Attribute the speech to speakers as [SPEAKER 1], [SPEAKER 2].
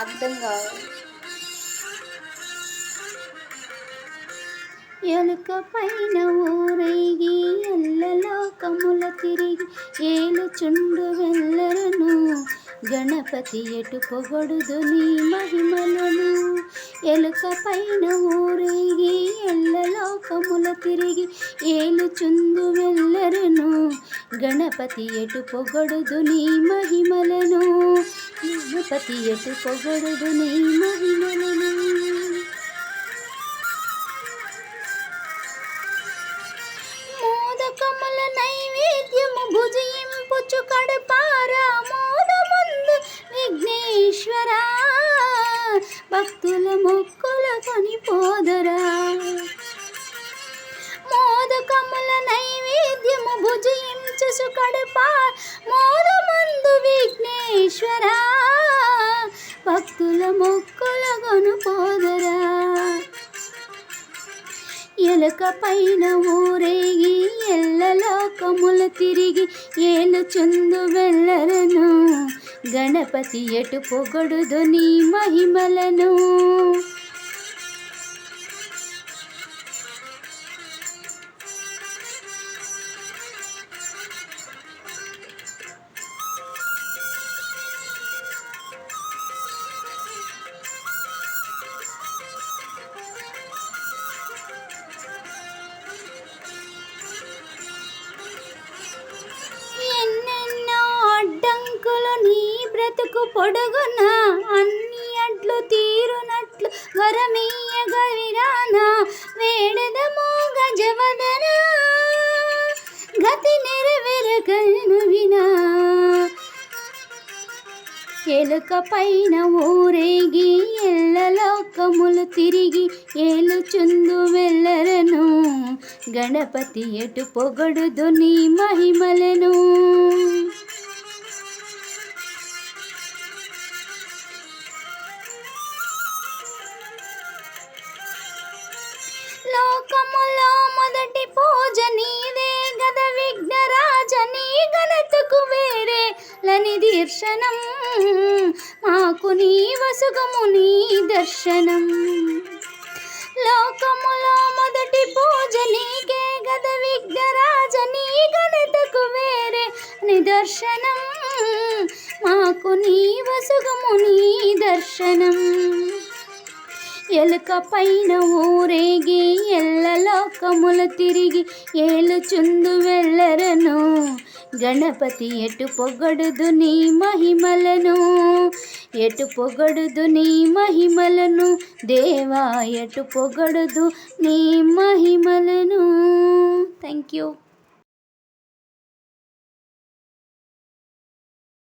[SPEAKER 1] అర్థం కావాలి.
[SPEAKER 2] ఎలుక పైన ఊరేగి ఎల్లలోకముల తిరిగి ఏలుచుండు వెళ్ళరను గణపతి ఎటు పొగడుదు నీ మహిమలను. ఎలుక పైన ఊరేగి ఎల్లలోకముల తిరిగి ఏలుచుందు వెళ్ళరను గణపతి ఎటు పొగడుదు నీ మహిమలను. గణపతి ఎటు పొగడుదు నీ మహిమలను. మోదకముల నైవేద్యము భుజింపుచు కడపారా మోదముందు విఘ్నేశ్వరా భక్తుల మొక్కుల కొనిపోదరా. మోదకముల నైవేద్యము భుజించుచు కడపారా మోదముందు విఘ్నేశ్వరా భక్తుల మొక్కుల కొనిపోదరా. ఎలుక పైన ఊరేగి ఎల్లలోకముల తిరిగి ఏలుచుందు వెళ్ళరను గణపతి ఎటు పొగడుదు నీ మహిమలను. బ్రతుకు పొడుగున అన్ని అడ్లు తీరునట్లు వరమీయగ విరాన వేడదమో గజవదన గతి నెరవేరగను వినా. ఎలుక పైన ఊరేగి ఎల్లలోకములు తిరిగి ఏలుచుందు వెళ్ళరను గణపతి ఎటు పొగడుదు నీ మహిమలను. లోకములో మొదటి పూజ నీదే గద విఘ్నరాజ నీ ఘనతకు వేరే లని దర్శనం మాకు నీ వసుగము నీ దర్శనం. లోకములో మొదటి పూజ నీకే గద విఘ్నరాజ నీ ఘనతకు వేరే నిదర్శనం మాకు నీ వసుగము నీ దర్శనం. ఎలుక పైన ఊరేగి ఎల్లలోకముల తిరిగి ఏలుచుందు వెళ్ళరను గణపతి ఎటు పొగడుదు నీ మహిమలను. ఎటు పొగడుదు నీ మహిమలను దేవా ఎటు పొగడుదు నీ మహిమలను. Thank you.